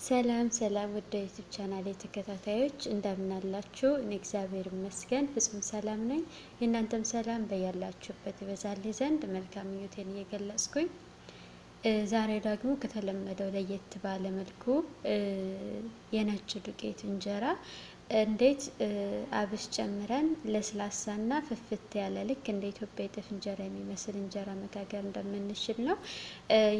ሰላም ሰላም ወደ ዩቲዩብ ቻናል ተከታታዮች እንደምን አላችሁ? እኔ እግዚአብሔር ይመስገን ፍጹም ሰላም ነኝ። የእናንተም ሰላም በያላችሁበት ይበዛልኝ ዘንድ መልካም ምኞቴን እየገለጽኩኝ ዛሬ ደግሞ ከተለመደው ለየት ባለ መልኩ የነጭ ዱቄት እንጀራ እንዴት አብሽ ጨምረን ለስላሳና ፍፍት ያለ ልክ እንደ ኢትዮጵያ የጤፍ እንጀራ የሚመስል እንጀራ መጋገር እንደምንችል ነው።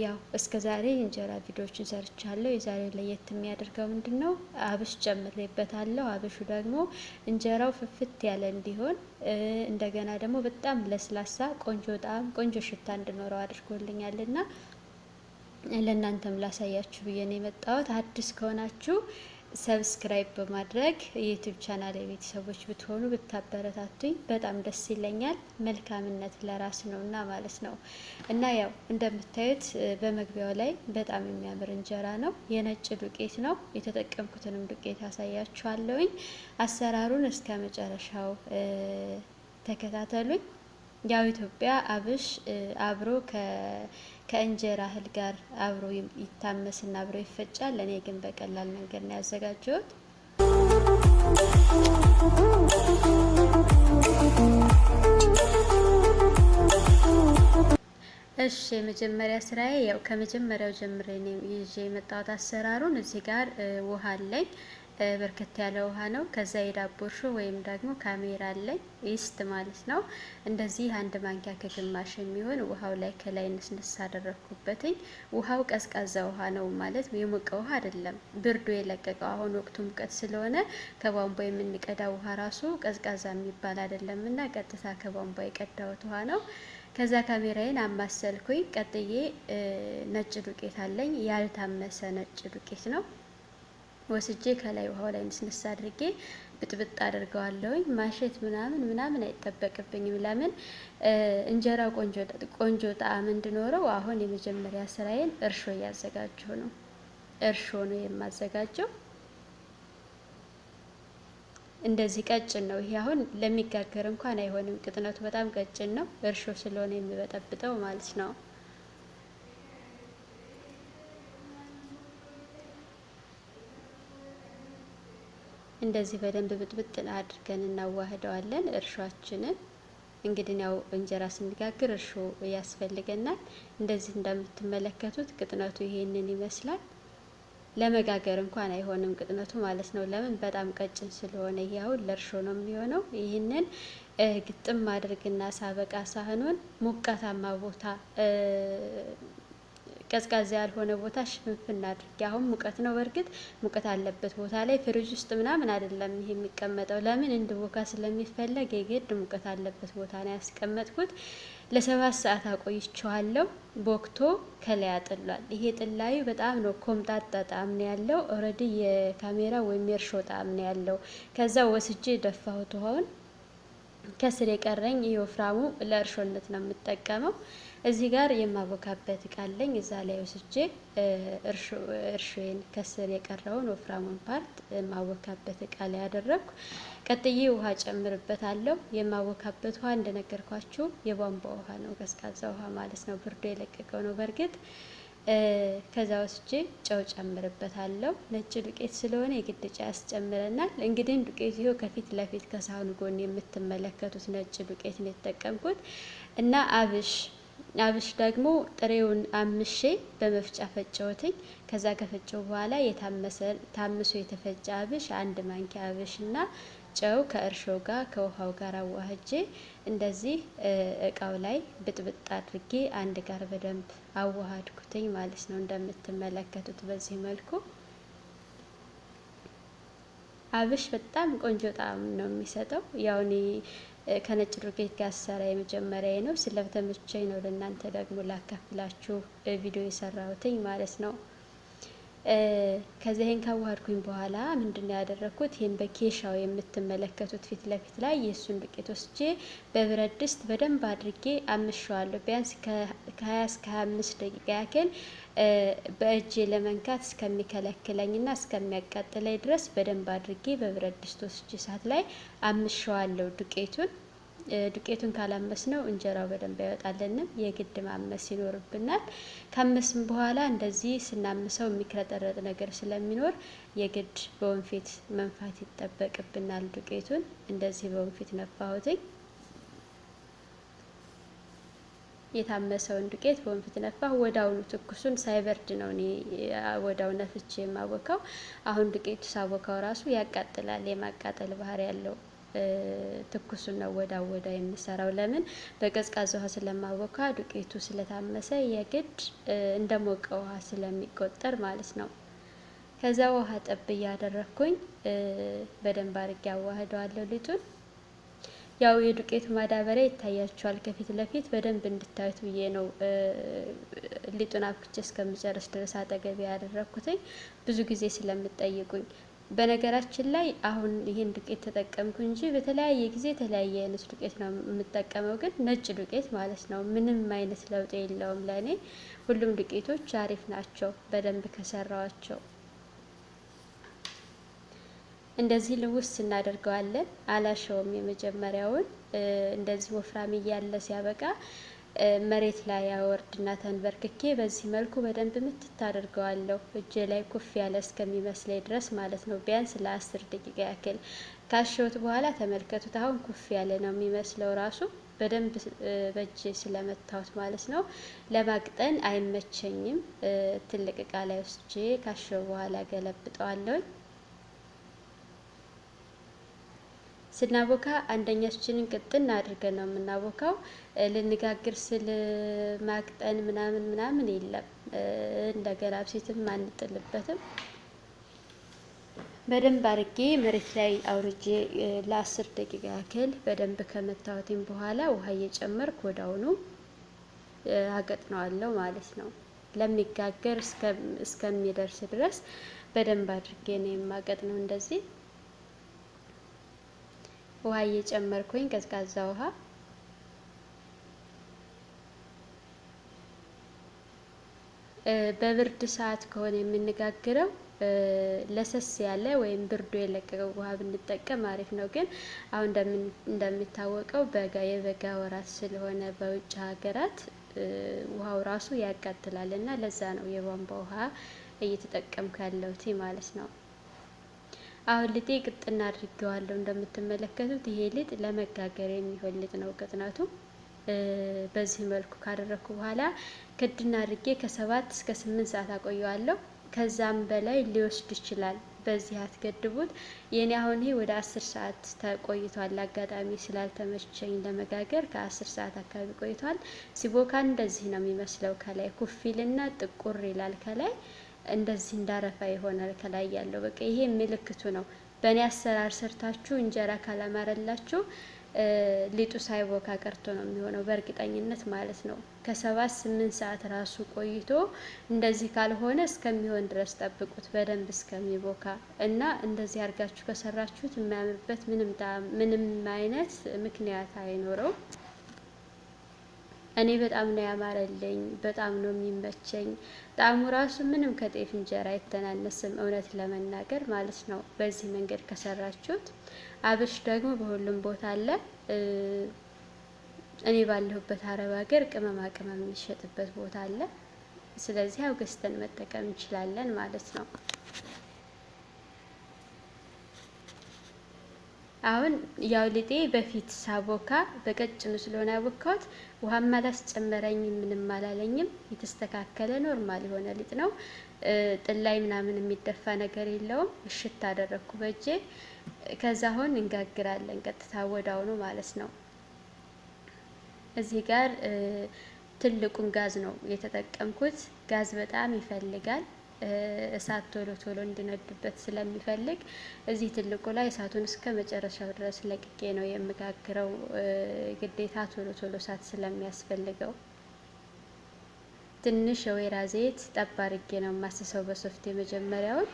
ያው እስከ ዛሬ እንጀራ ቪዲዮዎችን ሰርቻለሁ። የዛሬው ለየት የሚያደርገው ምንድነው? አብሽ ጨምሬበታለሁ። አብሹ ደግሞ እንጀራው ፍፍት ያለ እንዲሆን እንደገና ደግሞ በጣም ለስላሳ ቆንጆ ጣዕም ቆንጆ ሽታ እንዲኖረው አድርጎልኛልና ለእናንተም ላሳያችሁ ብዬ ነው የመጣሁት። አዲስ ከሆናችሁ ሰብስክራይብ በማድረግ የዩቲዩብ ቻናል የቤተሰቦች ብትሆኑ ብታበረታቱኝ በጣም ደስ ይለኛል። መልካምነት ለራስ ነውና ማለት ነው። እና ያው እንደምታዩት በመግቢያው ላይ በጣም የሚያምር እንጀራ ነው። የነጭ ዱቄት ነው። የተጠቀምኩትንም ዱቄት አሳያችኋለሁኝ። አሰራሩን እስከ መጨረሻው ተከታተሉኝ። ያው ኢትዮጵያ አብሽ አብሮ ከእንጀራ እህል ጋር አብሮ ይታመስና አብሮ ይፈጫል። እኔ ግን በቀላል መንገድ ነው ያዘጋጀሁት። እሺ የመጀመሪያ ስራዬ ያው ከመጀመሪያው ጀምሬ ነው ይዤ የመጣሁት አሰራሩን። እዚህ ጋር ውሃ አለኝ፣ በርከት ያለ ውሃ ነው። ከዛ የዳቦ እርሾ ወይም ደግሞ ካሜራ አለኝ፣ ይስት ማለት ነው። እንደዚህ አንድ ማንኪያ ከግማሽ የሚሆን ውሃው ላይ ከላይ ንስንስ አደረኩበትኝ። ውሃው ቀዝቃዛ ውሃ ነው ማለት የሞቀ ውሃ አይደለም፣ ብርዱ የለቀቀው። አሁን ወቅቱ ሙቀት ስለሆነ ከቧንቧ የምንቀዳው ውሃ ራሱ ቀዝቃዛ የሚባል አይደለም እና ቀጥታ ከቧንቧ የቀዳሁት ውሃ ነው። ከዛ ካሜራዬን አማሰልኩኝ። ቀጥዬ ነጭ ዱቄት አለኝ፣ ያልታመሰ ነጭ ዱቄት ነው። ወስጄ ከላይ ውሃው ላይ ንስንስ አድርጌ ብጥብጥ አድርገዋለሁኝ። ማሸት ምናምን አይጠበቅብኝም። ለምን እንጀራው ቆንጆ ጣዕም እንዲኖረው። አሁን የመጀመሪያ ስራዬን እርሾ እያዘጋጀሁ ነው። እርሾ ነው የማዘጋጀው። እንደዚህ ቀጭን ነው። ይሄ አሁን ለሚጋገር እንኳን አይሆንም። ቅጥነቱ በጣም ቀጭን ነው። እርሾ ስለሆነ የሚበጠብጠው ማለት ነው። እንደዚህ በደንብ ብጥብጥ አድርገን እናዋህደዋለን እርሾአችንን። እንግዲህ ያው እንጀራ ስንጋግር እርሾ ያስፈልገናል። እንደዚህ እንደምትመለከቱት ቅጥነቱ ይሄንን ይመስላል። ለመጋገር እንኳን አይሆንም ቅጥነቱ ማለት ነው። ለምን በጣም ቀጭን ስለሆነ። ይሄ አሁን ለእርሾ ነው የሚሆነው። ይህንን ግጥም አድርግና ሳበቃ ሳህኑን ሞቃታማ ቦታ ቀዝቃዛ ያልሆነ ቦታ ሽፍንፍና አድርጌ፣ አሁን ሙቀት ነው፣ በእርግጥ ሙቀት አለበት ቦታ ላይ ፍሪጅ ውስጥ ምናምን አይደለም ይሄ የሚቀመጠው። ለምን እንዲቦካ ስለሚፈለግ የግድ ሙቀት አለበት ቦታ ነው ያስቀመጥኩት። ለ7 ሰዓት አቆይቼዋለሁ። ቦክቶ ከላይ አጥሏል። ይሄ ጥላዩ በጣም ነው ኮምጣጣ ጣዕም ነው ያለው። ኦልሬዲ የካሜራ ወይም የእርሾ ጣዕም ነው ያለው። ከዛ ወስጄ ደፋሁት ውሃውን። ከስር የቀረኝ የወፍራሙ ለእርሾነት ነው የምጠቀመው። እዚህ ጋር የማቦካበት እቃ አለኝ። እዛ ላይ ወስጄ እርሾዬን ከስር የቀረውን ወፍራሙን ፓርት የማቦካበት እቃ ላይ ያደረግኩ። ቀጥዬ ውሃ ጨምርበታለሁ። የማቦካበት ውሃ እንደነገርኳችሁ የቧንቧ ውሃ ነው፣ ቀዝቃዛ ውሃ ማለት ነው። ብርዱ የለቀቀው ነው በእርግጥ። ከዛ ወስጄ ጨው ጨምርበታለሁ። ነጭ ዱቄት ስለሆነ የግድ ጨው ያስጨምረናል። እንግዲህ ዱቄት ይኸው ከፊት ለፊት ከሳህኑ ጎን የምትመለከቱት ነጭ ዱቄት ነው የተጠቀምኩት። እና አብሽ ደግሞ ጥሬውን አምሼ በመፍጫ ፈጨሁትኝ። ከዛ ከፈጨው በኋላ ታምሶ የተፈጨ አብሽ አንድ ማንኪያ አብሽ እና ጨው ከእርሾ ጋር ከውሃው ጋር አዋህጄ እንደዚህ እቃው ላይ ብጥብጥ አድርጌ አንድ ጋር በደንብ አዋሃድኩትኝ ማለት ነው። እንደምትመለከቱት በዚህ መልኩ አብሽ በጣም ቆንጆ ጣዕም ነው የሚሰጠው። ያው እኔ ከነጭ ዱቄት ጋር ሰራ የመጀመሪያዬ ነው። ስለተመቸኝ ነው ለእናንተ ደግሞ ላካፍላችሁ ቪዲዮ የሰራሁትኝ ማለት ነው። ከዚህ ይሄን ካዋሃድኩኝ በኋላ ምንድነው ያደረኩት? ይሄን በኬሻው የምትመለከቱት ፊት ለፊት ላይ የሱን ዱቄት ወስጄ በብረት ድስት በደንብ አድርጌ አምሸዋለሁ። ቢያንስ ከ20 እስከ 25 ደቂቃ ያክል በእጄ ለመንካት እስከሚከለክለኝና እስከሚያቃጥለኝ ድረስ በደንብ አድርጌ በብረት ድስት ወስጄ እሳት ላይ አምሸዋለሁ ዱቄቱን። ዱቄቱን ካላመስነው እንጀራው በደንብ አይወጣልንም። የግድ ማመስ ይኖርብናል። ካመስም በኋላ እንደዚህ ስናምሰው የሚክረጠረጥ ነገር ስለሚኖር የግድ በወንፊት መንፋት ይጠበቅብናል። ዱቄቱን እንደዚህ በወንፊት ነፋሁትኝ። የታመሰውን ዱቄት በወንፊት ነፋሁ። ወዳውኑ ትኩሱን ሳይበርድ ነው እኔ ወዳው ነፍቼ የማቦካው። አሁን ዱቄቱ ሳቦካው ራሱ ያቃጥላል፣ የማቃጠል ባህሪ ያለው። ትኩሱን ነው ወዳው የምሰራው። ለምን በቀዝቃዛ ውሃ ስለማቦካ ዱቄቱ ስለታመሰ የግድ እንደሞቀ ውሃ ስለሚቆጠር ማለት ነው። ከዛ ውሃ ጠብ እያደረኩኝ በደንብ አድርጌ አዋህደዋለሁ ሊጡን። ያው የዱቄቱ ማዳበሪያ ይታያችኋል ከፊት ለፊት በደንብ እንድታዩት ብዬ ነው ሊጡን አብክቼ እስከምጨርስ ድረስ አጠገቤ ያደረኩትኝ፣ ብዙ ጊዜ ስለምትጠይቁኝ። በነገራችን ላይ አሁን ይሄን ዱቄት ተጠቀምኩ እንጂ በተለያየ ጊዜ የተለያየ አይነት ዱቄት ነው የምጠቀመው፣ ግን ነጭ ዱቄት ማለት ነው። ምንም አይነት ለውጥ የለውም ለኔ። ሁሉም ዱቄቶች አሪፍ ናቸው በደንብ ከሰራዋቸው። እንደዚህ ልውስ እናደርገዋለን። አላሸውም። የመጀመሪያውን እንደዚህ ወፍራም እያለ ሲያበቃ መሬት ላይ ያወርድና ተንበርክኬ በዚህ መልኩ በደንብ ምትት አደርገዋለሁ። እጄ ላይ ኩፍ ያለ እስከሚመስለኝ ድረስ ማለት ነው። ቢያንስ ለ10 ደቂቃ ያክል ካሸሁት በኋላ ተመልከቱት። አሁን ኩፍ ያለ ነው የሚመስለው ራሱ በደንብ በእጄ ስለመታሁት ማለት ነው። ለማቅጠን አይመቸኝም። ትልቅ እቃ ላይ ወስጄ ካሸው በኋላ ገለብጠዋለሁ። ስናቦካ አንደኛችንን ቅጥን አድርገን ነው የምናቦካው። ልንጋግር ስል ማቅጠን ምናምን የለም። እንደገና አብሲትም አንጥልበትም። በደንብ አርጌ መሬት ላይ አውርጄ ለ10 ደቂቃ ያክል በደንብ ከመታወቲም በኋላ ውሃ እየጨመርኩ ወዳውኑ አቀጥነዋለሁ ማለት ነው። ለሚጋገር እስከሚደርስ ድረስ በደንብ አድርጌ ነው የማቀጥነው። እንደዚህ ውሃ እየጨመርኩኝ ቀዝቃዛ ውሃ በብርድ ሰዓት ከሆነ የምንጋግረው ለሰስ ያለ ወይም ብርዱ የለቀቀው ውሃ ብንጠቀም አሪፍ ነው። ግን አሁን እንደሚታወቀው የበጋ ወራት ስለሆነ በውጭ ሀገራት ውሃው ራሱ ያቃጥላል እና ለዛ ነው የቧንቧ ውሃ እየተጠቀምኩ ያለሁት ማለት ነው። አሁን ሊጤ ቅጥና አድርጌዋለሁ። እንደምትመለከቱት ይሄ ሊጥ ለመጋገር የሚሆን ሊጥ ነው ቅጥነቱ። በዚህ መልኩ ካደረኩ በኋላ ክድና አድርጌ ከ7 እስከ 8 ሰዓት አቆየዋለሁ። ከዛም በላይ ሊወስድ ይችላል። በዚህ አትገድቡት። የኔ አሁን ይሄ ወደ 10 ሰዓት ተቆይቷል። አጋጣሚ ስላልተመቸኝ ለመጋገር ከ10 ሰዓት አካባቢ ቆይቷል። ሲቦካ እንደዚህ ነው የሚመስለው። ከላይ ኩፊልና ጥቁር ይላል። ከላይ እንደዚህ እንዳረፋ ይሆናል። ከላይ ያለው በቃ ይሄ ምልክቱ ነው። በእኔ አሰራር ሰርታችሁ እንጀራ ካላማረላችሁ ሊጡ ሳይቦካ ቀርቶ ነው የሚሆነው በእርግጠኝነት ማለት ነው። ከ7-8 ሰዓት ራሱ ቆይቶ እንደዚህ ካልሆነ እስከሚሆን ድረስ ጠብቁት በደንብ እስከሚቦካ እና እንደዚህ አድርጋችሁ ከሰራችሁት የሚያምርበት ምንም አይነት ምክንያት አይኖረው። እኔ በጣም ነው ያማረልኝ፣ በጣም ነው የሚመቸኝ። ጣዕሙ ራሱ ምንም ከጤፍ እንጀራ አይተናነስም እውነት ለመናገር ማለት ነው። በዚህ መንገድ ከሰራችሁት አብሽ ደግሞ በሁሉም ቦታ አለ። እኔ ባለሁበት አረብ ሀገር ቅመማ ቅመም የሚሸጥበት ቦታ አለ። ስለዚህ ያው ገዝተን መጠቀም እንችላለን ማለት ነው። አሁን ያው ሊጤ በፊት ሳቦካ በቀጭኑ ስለሆነ ያቦካሁት ውሃም አላስጨመረኝም፣ ምንም አላለኝም። የተስተካከለ ኖርማል የሆነ ሊጥ ነው። ጥላይ ምናምን የሚደፋ ነገር የለውም። እሽት አደረኩ በእጄ። ከዛ አሁን እንጋግራለን ቀጥታ ወዳውኑ ማለት ነው። እዚህ ጋር ትልቁን ጋዝ ነው የተጠቀምኩት። ጋዝ በጣም ይፈልጋል። እሳት ቶሎ እንድነድበት ስለሚፈልግ እዚህ ትልቁ ላይ እሳቱን እስከ መጨረሻው ድረስ ለቅቄ ነው የምጋግረው። ግዴታ ቶሎ እሳት ስለሚያስፈልገው ትንሽ የወይራ ዘይት ጠብ አድርጌ ነው የማስሰው በሶፍት የመጀመሪያውን።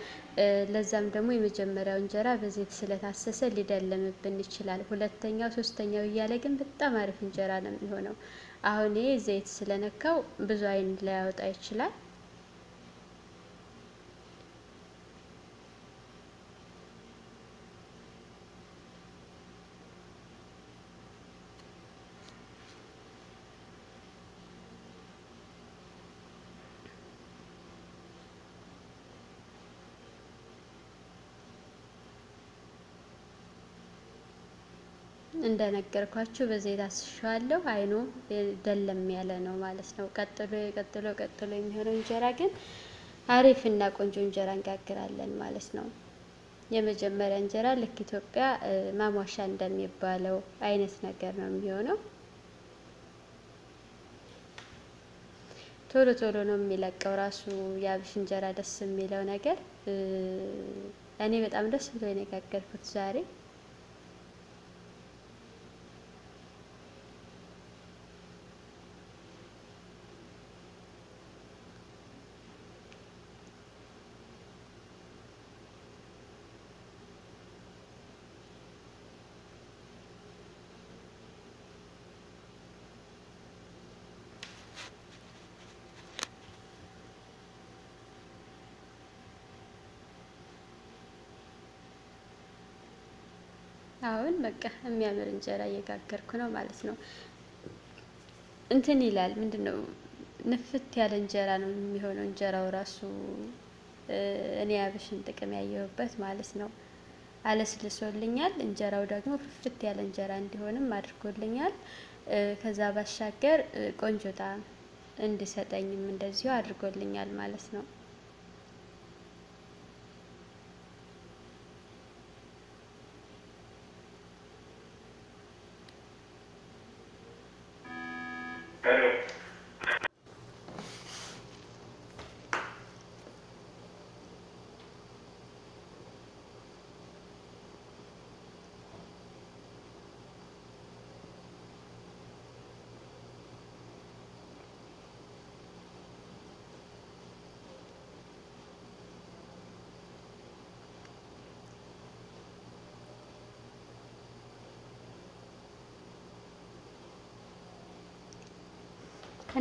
ለዛም ደግሞ የመጀመሪያው እንጀራ በዘይት ስለታሰሰ ሊደለምብን ይችላል። ሁለተኛው ሶስተኛው እያለ ግን በጣም አሪፍ እንጀራ ነው የሚሆነው። አሁን ይሄ ዘይት ስለነካው ብዙ አይን ላያወጣ ይችላል። እንደነገርኳችሁ በዘይት አስሸዋለሁ። አይኑ ደለም ያለ ነው ማለት ነው። ቀጥሎ የሚሆነው እንጀራ ግን አሪፍና ቆንጆ እንጀራ እንጋግራለን ማለት ነው። የመጀመሪያ እንጀራ ልክ ኢትዮጵያ ማሟሻ እንደሚባለው አይነት ነገር ነው የሚሆነው። ቶሎ ነው የሚለቀው ራሱ የአብሽ እንጀራ ደስ የሚለው ነገር። እኔ በጣም ደስ ብሎ የጋገርኩት ዛሬ። አሁን በቃ የሚያምር እንጀራ እየጋገርኩ ነው ማለት ነው። እንትን ይላል ምንድነው? ንፍት ያለ እንጀራ ነው የሚሆነው እንጀራው ራሱ። እኔ አብሽን ጥቅም ያየሁበት ማለት ነው። አለስልሶልኛል። እንጀራው ደግሞ ፍፍት ያለ እንጀራ እንዲሆንም አድርጎልኛል። ከዛ ባሻገር ቆንጆ ጣዕም እንዲሰጠኝም እንደዚሁ አድርጎልኛል ማለት ነው።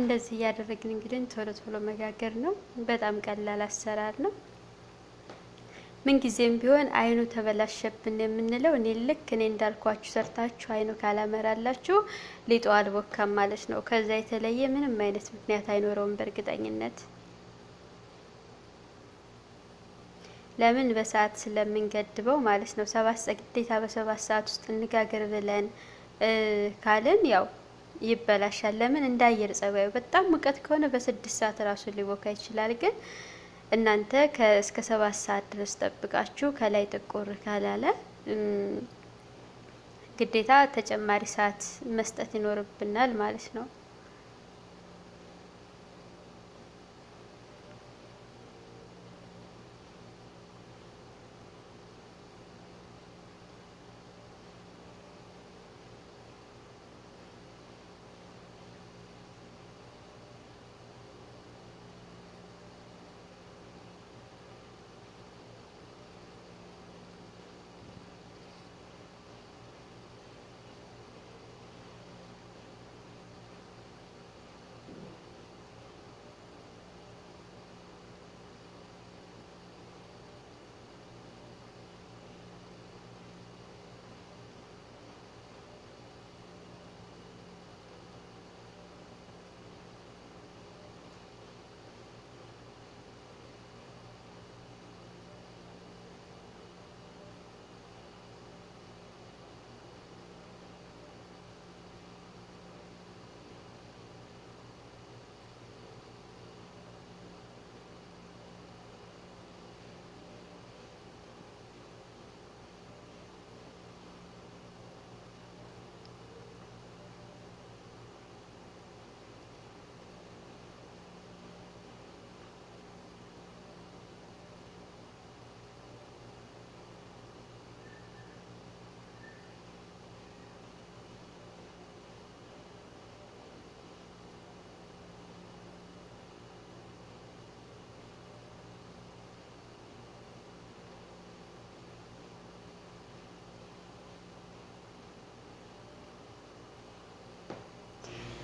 እንደዚህ እያደረግን እንግዲህ ቶሎ መጋገር ነው። በጣም ቀላል አሰራር ነው። ምን ጊዜም ቢሆን አይኑ ተበላሸብን የምንለው እኔ እንዳልኳችሁ ሰርታችሁ አይኑ ካላመራላችሁ ሊጡ አልቦካም ማለት ነው። ከዛ የተለየ ምንም አይነት ምክንያት አይኖረውም በእርግጠኝነት። ለምን በሰዓት ስለምንገድበው ማለት ነው። ግዴታ በ7 ሰዓት ውስጥ እንጋገር ብለን ካልን ያው ይበላሻል። ለምን እንደ አየር ጸባዩ በጣም ሙቀት ከሆነ በ6 ሰዓት ራሱ ሊቦካ ይችላል። ግን እናንተ እስከ 7 ሰዓት ድረስ ጠብቃችሁ ከላይ ጥቁር ካላለ ግዴታ ተጨማሪ ሰዓት መስጠት ይኖርብናል ማለት ነው።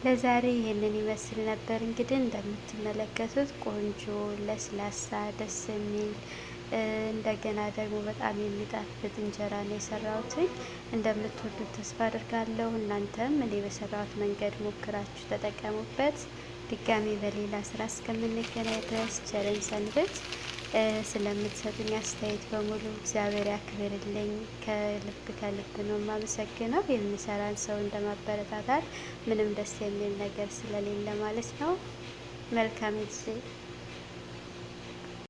ለዛሬ ይሄንን ይመስል ነበር። እንግዲህ እንደምትመለከቱት ቆንጆ ለስላሳ ደስ የሚል እንደገና ደግሞ በጣም የሚጣፍጥ እንጀራ ነው የሰራሁት። እንደምትወዱት ተስፋ አድርጋለሁ። እናንተም እኔ በሰራሁት መንገድ ሞክራችሁ ተጠቀሙበት። ድጋሚ በሌላ ስራ እስከምንገናኝ ድረስ ቸርን ሰንብት። ስለምትሰጡኝ አስተያየት በሙሉ እግዚአብሔር ያክብርልኝ። ከልብ ከልብ ነው የማመሰግነው። የሚሰራን ሰው እንደማበረታታት ምንም ደስ የሚል ነገር ስለሌለ ማለት ነው። መልካም ጊዜ